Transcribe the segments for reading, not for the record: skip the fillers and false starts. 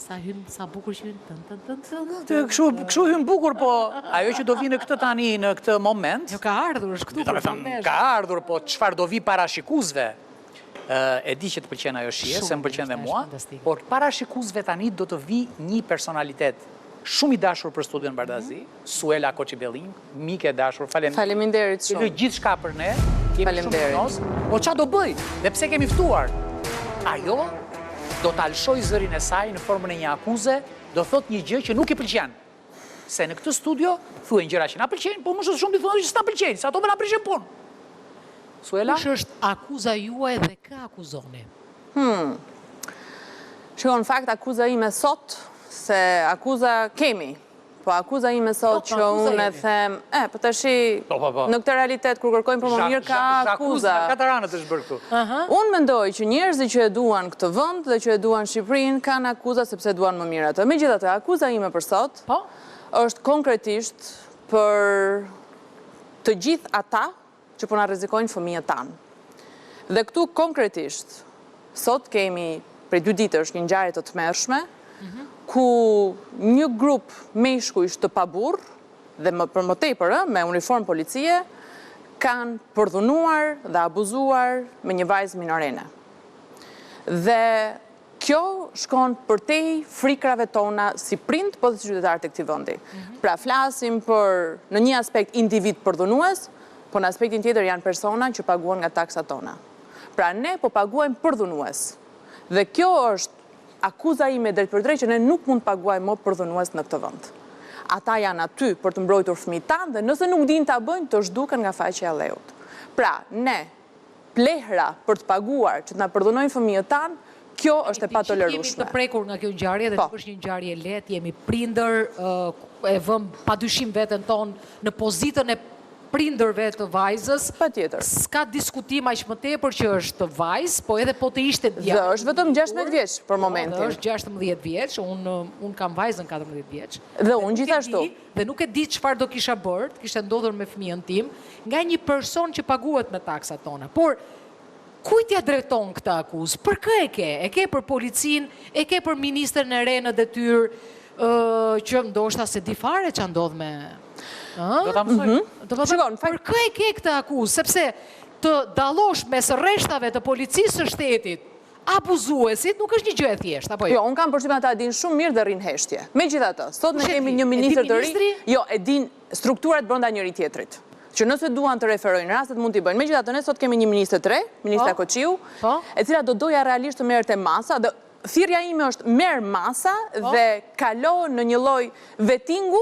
Sa bukur që hyn. Kështu hyn bukur, po ajo që do vi në këtë tani, në këtë moment. Jo ka ardhur, është këtu. Ka ardhur, po çfarë do vi para shikuesve? E di që të pëlqen ajo shije, se më pëlqen dhe mua, por para shikuesve tani do të vi një personalitet shumë i dashur për Studion Bardazi, Suela Koçibellin, mike dashur, faleminderit shumë. Ti gjithçka për ne, kemi shumë punos, po çfarë do bëj? Dhe pse kemi ftuar? Ajo do ta alshoj zërin e saj në formën e një akuze, do thot një gjë që nuk i pëlqen. Se në këtë studio thuhen gjëra që na pëlqejnë, po më shumë ti thonë që s'na pëlqejnë, se ato më na prishin punë. Suela? Kush është akuza juaj dhe kë akuzoni? Shikon, në fakt akuza ime sot, se akuza kemi, po akuza ime sot që unë e them, po të shi, në këtë realitet, kur kërkojmë për më mirë, ka akuza. Kataranët është bërë këtu. Unë mendoj që njerëzit që e duan këtë vënd dhe që e duan Shqipërinë, kanë akuza sepse duan më mirë atë. Megjithatë, akuza ime për sot, është konkretisht për të gjithë ata që po na rrezikojnë fëmijët tanë. Dhe këtu konkretisht, sot kemi prej 2 ditësh një ngjarje të tmerrshme, ku një grup meshkujsh të paburr dhe për më tepër me uniformë policie kanë përdhunuar dhe abuzuar me një vajzë minorene. Dhe kjo shkon përtej frikrave tona si prind, po dhe si qytetar të këtij vendi. Pra flasim për në një aspekt individ përdhunues, po në aspektin tjetër janë persona që paguan nga taksat tona. Pra ne po paguajmë përdhunues. Dhe kjo është akuza ime drejt për drejt që ne nuk mund paguajmë më përdhunues në këtë vend. Ata janë aty për të mbrojtur fëmijët tanë dhe nëse nuk dinë ta bëjnë, të zhduken nga faqja e leut. Pra, ne plehra për të paguar që të na përdhunojnë fëmijët tanë, kjo është e patolerueshme. Jemi të prekur nga kjo ngjarje dhe nuk është një ngjarje lehtë, jemi prindër, e vëm padyshim veten tonë në pozitën e prindërve të vajzës. Patjetër. S'ka diskutim aq më tepër që është vajzë, po edhe po të ishte djalë. Dhe është vetëm 16 vjeç për momentin. Dhe është 16 vjeç, unë kam vajzën 14 vjeç. Dhe unë gjithashtu. Dhe nuk e di çfarë do kisha bërë, kishte ndodhur me fëmijën tim, nga një person që paguhet me taksat tona. Por kujt ja drejton këtë akuzë? Për kë e ke? E ke për policinë, e ke për ministrin e re në detyrë, që ndoshta se di fare ç'a ndodh me Do ta mësoj. Për kë e ke këtë akuzë? Sepse të dallosh mes rreshtave të policisë së shtetit, abuzuesit nuk është një gjë e thjeshtë, apo jo? Jo, unë kam përshtypjen ata e dinë shumë mirë dhe rrin heshtje. Megjithatë, sot ne kemi një ministër të ri. Jo, e dinë strukturat brenda njëri tjetrit. Që nëse duan të referojnë rastet mund t'i bëjnë. Megjithatë, ne sot kemi një ministër të re, ministra Koçiu, e cila do doja realisht të merrte masa dhe thirrja ime është merr masa dhe kalo në një lloj vettingu,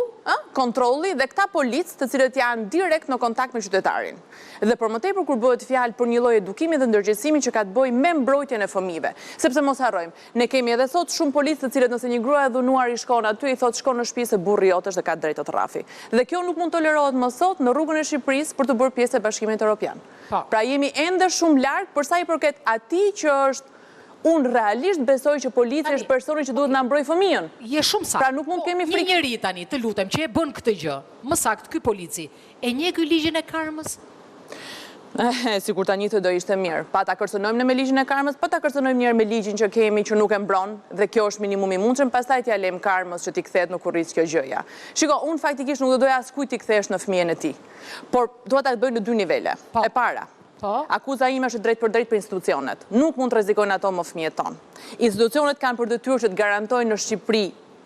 kontrolli dhe këta policë të cilët janë direkt në kontakt me qytetarin. Dhe për më tepër kur bëhet fjalë për një lloj edukimi dhe ndërgjegjësimi që ka të bëjë me mbrojtjen e fëmijëve. Sepse mos harrojmë, ne kemi edhe sot shumë policë të cilët nëse një grua e dhunuar i shkon aty i thotë shkon në shtëpi se burri jot është dhe ka drejt të rrafi. Dhe kjo nuk mund tolerohet më sot në rrugën e Shqipërisë për të bërë pjesë e Bashkimit Evropian. Pra jemi ende shumë larg për sa i përket atij që është. Unë realisht besoj që policia është personi që duhet na mbrojë fëmijën. Je shumë saktë. Pra nuk mund kemi frikë. Një njeri tani, të lutem, që e bën këtë gjë. Më saktë ky polici. E njeh ky ligjin e karmës? Sikur ta njihte do ishte mirë. Pa ta kërcënojmë me ligjin e karmës, pa ta kërcënojmë njëherë me ligjin që kemi që nuk e mbron dhe kjo është minimumi i mundshëm, pastaj t'ia lëm karmës që t'i kthehet në kurriz kjo gjëja. Shiko, unë faktikisht nuk do doja askujt t'i kthesh në fëmijën e tij. Por dua ta bëj në 2 nivele. E para, akuza ime është drejt për drejt për institucionet. Nuk mund të rrezikojnë ato më fëmijët tonë. Institucionet kanë për detyrë që të garantojnë në Shqipëri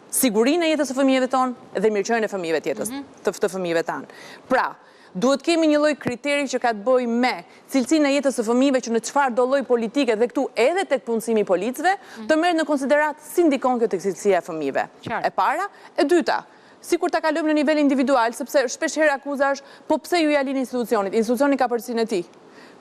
sigurinë e jetës së fëmijëve tonë dhe mirëqenien e fëmijëve tjetër, të fëmijëve tanë. Pra, duhet kemi një lloj kriteri që ka të bëjë me cilësinë e jetës së fëmijëve që në çfarë do lloj politike dhe këtu edhe tek punësimi i policëve të merret në konsiderat si ndikon kjo tek cilësia e fëmijëve. E para, e dyta, sikur ta kalojmë në nivel individual, sepse shpesh herë akuza është, po pse ju ja lini institucionit? Institucioni ka përgjegjësinë e tij.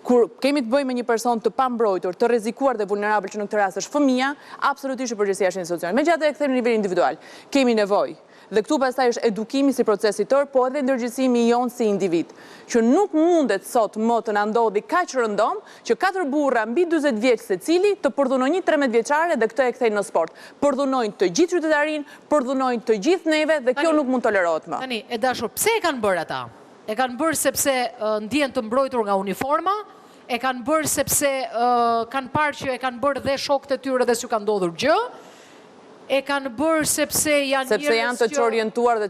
Kur kemi të bëjmë me një person të pambrojtur, të rrezikuar dhe vulnerabël që në këtë rast është fëmia, absolutisht përgjegjësia është e institucionit. Megjithatë e kthejmë në nivel individual. Kemi nevojë. Dhe këtu pastaj është edukimi si procesitor, po edhe ndërgjegjësimi i jonë si individ, që nuk mundet sot më të na ndodhi kaq rëndom që 4 burra mbi 40 vjeç secili të përdhunojnë një 13 vjeçare dhe këtë e kthejnë në sport. Përdhunojnë të gjithë qytetarinë, përdhunojnë të gjithë neve dhe kjo nuk mund tolerohet më. Tani, e dashur, pse e kanë bërë ata? E kanë bërë sepse ndjen të mbrojtur nga uniforma, e kanë bërë sepse kanë parë që e kanë bërë dhe shokët e tyre dhe s'u ka ndodhur gjë, e kanë bërë sepse janë sepse janë të orientuar dhe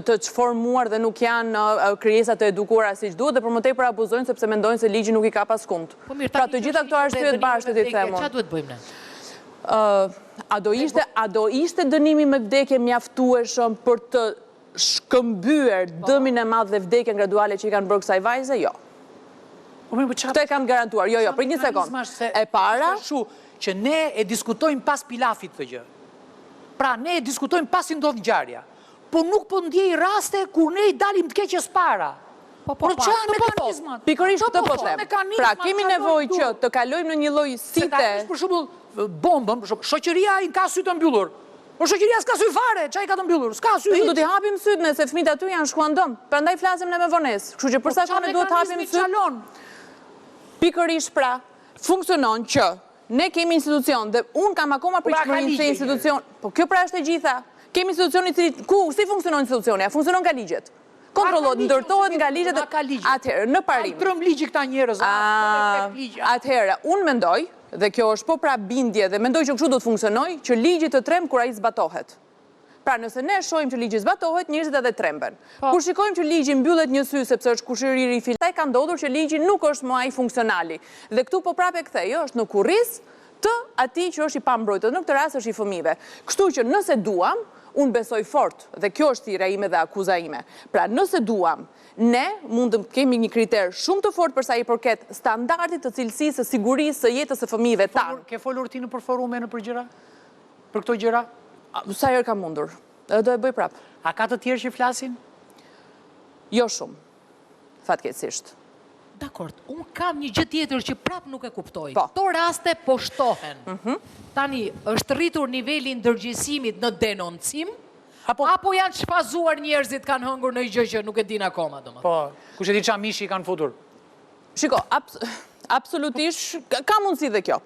të formuar dhe nuk janë krijesat të edukuara siç duhet dhe për më tepër abuzojnë sepse mendojnë se ligji nuk i ka paskund. Pra të gjitha këto arsyet bashkë ti them. Çfarë duhet bëjmë ne? A do ishte dënimi me vdekje mjaftueshëm për të shkëmbyer dëmin e madh dhe vdekjen graduale që i kanë bërë kësaj vajze? Jo. Këtë e kam garantuar. Jo, për një sekond. E para që ne e diskutojmë pas pilafit të gjë. Pra, ne e diskutojmë pas i ndodh ngjarja. Po nuk po ndjej raste kur ne i dalim të keqës para. Por që janë mekanizmat? Pikërisht këtë po them. Pra, kemi nevojë që të kalojmë në një lloj site. Për shembull, bombën, shoqëria i ka sy të mbyllur. Por shoqëria s'ka sy fare, çai ka të mbyllur? S'ka sy. Do t'i hapim syt nëse fëmijët aty janë shkuan dëm. Prandaj flasim ne me vonesë. Kështu që për sa kohë duhet të hapim syt. Pikërisht pra, funksionon që ne kemi institucion dhe unë kam akoma pritshmërinë se institucion. Po kjo pra është e gjitha. Kemi institucion si funksionon institucioni? A funksionon nga ligjet? Kontrollohet, ndërtohet nga ligjet. Atëherë, në parim. Trëm ligji këta njerëz. Atëherë, unë mendoj, dhe kjo është po pra bindje dhe mendoj që kështu do të funksionoj, që ligji të trem kur ai zbatohet. Pra nëse ne shohim që ligji zbatohet, njerëzit edhe tremben. Kur shikojmë që ligji mbyllet një sy sepse është kushëri i filaj, ka ndodhur që ligji nuk është më ai funksionali. Dhe këtu po prapë kthej, është në kurriz të atij që është i pambrojtur, në këtë rast është i fëmijëve. Kështu që nëse duam, unë besoj fort, dhe kjo është thirrja ime dhe akuza ime. Pra nëse duam, ne mund të kemi një kriter shumë të fortë për sa i përket standardit të cilësisë, së sigurisë, së jetës së fëmijëve tanë. Ke folur ti në forume në gjëra? Për këto gjëra? Sa herë ka mundur. Do e bëj prapë. A ka të tjerë që flasin? Jo shumë, fatkeqësisht. Dakor, unë kam një gjë tjetër që prapë nuk e kuptoj. Po. Këto raste po shtohen. Tani, është rritur niveli ndërgjegjësimit në denoncim, apo janë shfazuar njerëzit kanë hëngur në gjë që nuk e din akoma, domethënë. Po, kush e di çfarë mishi kanë futur? Shiko, absolutisht, ka mundësi dhe kjo.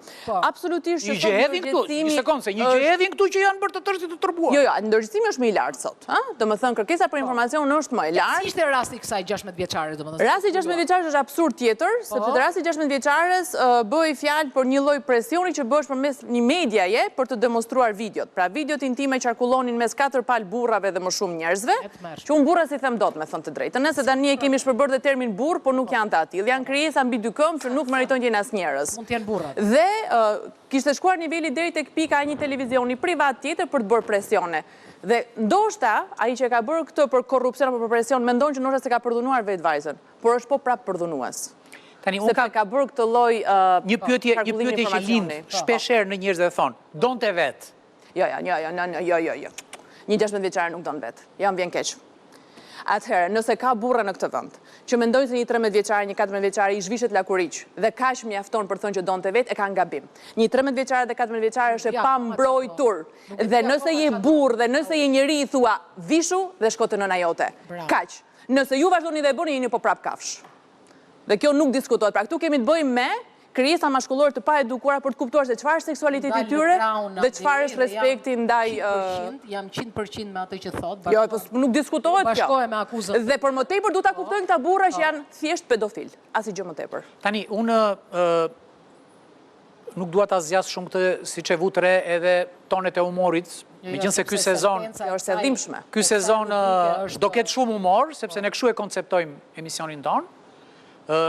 Absolutisht një gjë hedhin këtu, një sekondë, se një gjë hedhin këtu që janë bërë të tërësit të tërbuar. Jo, ndërgjegjësimi është më i lartë sot. Domethënë, kërkesa për informacion është më e lartë. Si ishte rasti i kësaj 16 vjeçare, domethënë? Rasti i 16 vjeçares është absurd tjetër, sepse rasti i 16 vjeçares bëhej fjalë për një lloj presioni që bëhesh përmes një mediaje për të demonstruar videot. Pra videot intime qarkullonin mes 4 palë burrave dhe më shumë njerëzve, që unë burra si them dot, me thënë të drejtën, se tani e kemi shpërbërë dhe termin burr, por nuk janë të atill. Janë krijesa mbi dy këmbë që nuk meritojnë të jenë asnjëherës. Mund të jenë burrat. Dhe kishte shkuar niveli deri tek pika e një televizioni privat tjetër për të bërë presione. Dhe ndoshta ai që ka bërë këtë për korrupsion apo për presion mendon që ndoshta se ka përdhunuar vetë vajzën, por është po prapë përdhunues. Tani unë ka bërë këtë lloj një pyetje që lind shpeshherë në njerëz dhe thon, donte vet. Jo. Një 16 vjeçare nuk don vet. Ja, më vjen keq. Atëherë, nëse ka burra në këtë vend, që mendojnë se një 13 vjeçare, një 14 vjeçare i zhvishet lakuriq dhe kaq mjafton për të thënë që donte vet, e kanë gabim. Një 13 vjeçare dhe 14 vjeçare është e pambrojtur. Dhe nëse je burr dhe nëse je njeri i thua vishu dhe shko te nëna jote. Kaq. Nëse ju vazhdoni dhe e bëni, jeni po prap kafsh. Dhe kjo nuk diskutohet. Pra këtu kemi të bëjmë me krijesa mashkullore të pa edukuara për të kuptuar se çfarë është seksualiteti i tyre dhe çfarë është respekti ndaj jam 100% me atë që thot. Jo, po nuk diskutohet kjo. Bashkohem me akuzën. Dhe për më tepër duhet ta kuptojnë këta burra që janë thjesht pedofil, asgjë më tepër. Tani unë nuk dua ta zgjas shumë këtë siç e vut re edhe tonet e humorit, megjithëse ky sezon është e dhimbshme. Ky sezon do ketë shumë humor sepse ne kështu e konceptojmë emisionin ton.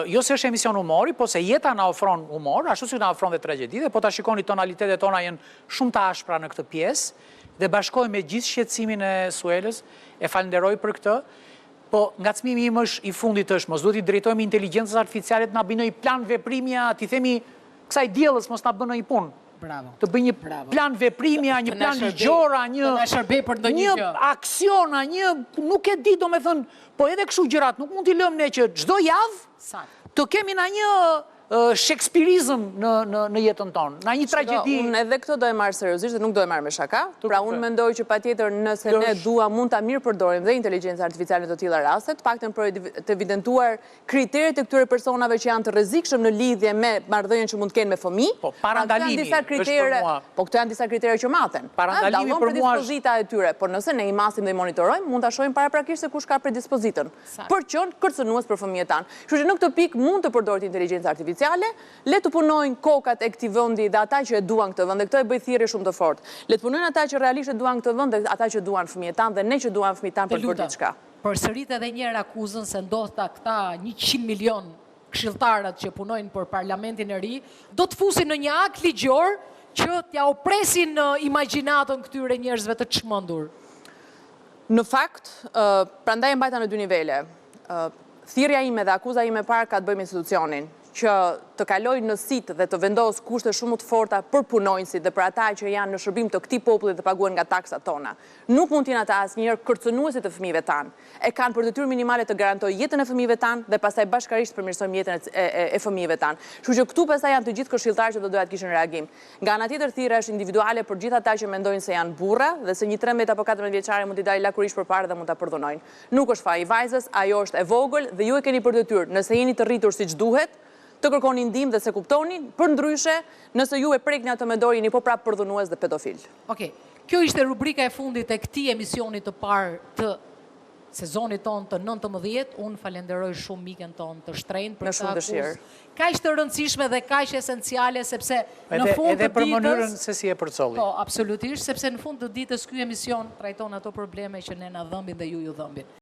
Jo se është emision humori, po se jeta na ofron humor, ashtu si na ofron dhe tragjedi, dhe po ta shikoni tonalitetet tona janë shumë të ashpra në këtë pjesë, dhe bashkoj me gjithë shqetësimin e Suelës, e falenderoj për këtë, po ngacmimi im është i fundit është, mos duhet i drejtojmë inteligjencës artificiale të na bëjë një plan veprimja, ti themi kësaj diellës mos na bëjë një punë. Të bëj një plan veprimja, një plan ligjora, një aksiona, nuk e di, domethënë, po edhe kështu gjërat, nuk mund t'i lëmë ne që çdo javë të kemi na një shekspirizëm në jetën tonë, na një tragjedi. Unë edhe këtë do e marrë seriozisht dhe nuk do e marrë me shaka. Pra unë mendoj që patjetër nëse ne dua mund ta mirëpërdorim dhe inteligjencën artificiale të tilla raste, të paktën për të evidentuar kriteret e këtyre personave që janë të rrezikshëm në lidhje me marrëdhënien që mund të kenë me fëmijë. Po parandalimi është për mua. Po këto janë disa kritere që maten. Parandalimi për mua është dispozita e tyre, por nëse ne i masim dhe i monitorojmë, mund ta shohim paraprakisht se kush ka predispozitën për qenë kërcënues për fëmijët tanë. Kështu që në këtë pikë mund të përdoret inteligjenca artificiale sociale, le të punojnë kokat e këtij vendi dhe ata që e duan këtë vend, dhe këtë e bëj thirrje shumë të fortë. Le të punojnë ata që realisht e duan këtë vend dhe ata që duan fëmijët tanë dhe ne që duan fëmijët tanë për diçka. Përsërit edhe një herë akuzën se ndoshta këta 100 milion këshilltarët që punojnë për parlamentin e ri, do të fusin në një akt ligjor që t'ja opresin imagjinatën këtyre njerëzve të çmendur. Në fakt, prandaj e mbajta në dy nivele. Thirrja ime dhe akuza ime parë ka të bëjë me institucionin, që të kaloj në sit dhe të vendos kushte shumë të forta për punonjësit dhe për ata që janë në shërbim të këtij populli dhe paguhen nga taksat tona. Nuk mund t'jenë ata asnjëherë kërcënuesit të fëmijëve tanë. E kanë për detyrë minimale të garantojë jetën e fëmijëve tanë dhe pastaj bashkërisht përmirësojmë jetën e fëmijëve tanë. Kështu që këtu pastaj janë të gjithë këshilltarët që do doja të kishin reagim. Nga ana tjetër thirrja është individuale për gjithë ata që mendojnë se janë burra dhe se një 13 apo 14 vjeçare mund t'i dalë lakurisht përpara dhe mund ta përdhunojnë. Nuk është faji i vajzës, ajo është e vogël dhe ju e keni për detyrë, nëse jeni të rritur siç duhet, të kërkoni ndihmë dhe se kuptoni, për ndryshe, nëse ju e prekni atë me dorë, jeni po prapë përdhunues dhe pedofil. Okej, kjo ishte rubrika e fundit e këtij emisioni të parë të sezonit tonë të 19. Unë falenderoj shumë mikën tonë të shtrenjtë për këtë akuzë. Kaq të rëndësishme dhe kaq esenciale sepse në fund të ditës, edhe për mënyrën se si e përcolli. Po, absolutisht, sepse në fund të ditës ky emision trajton ato probleme që ne na dhëmbin dhe ju dhëmbin.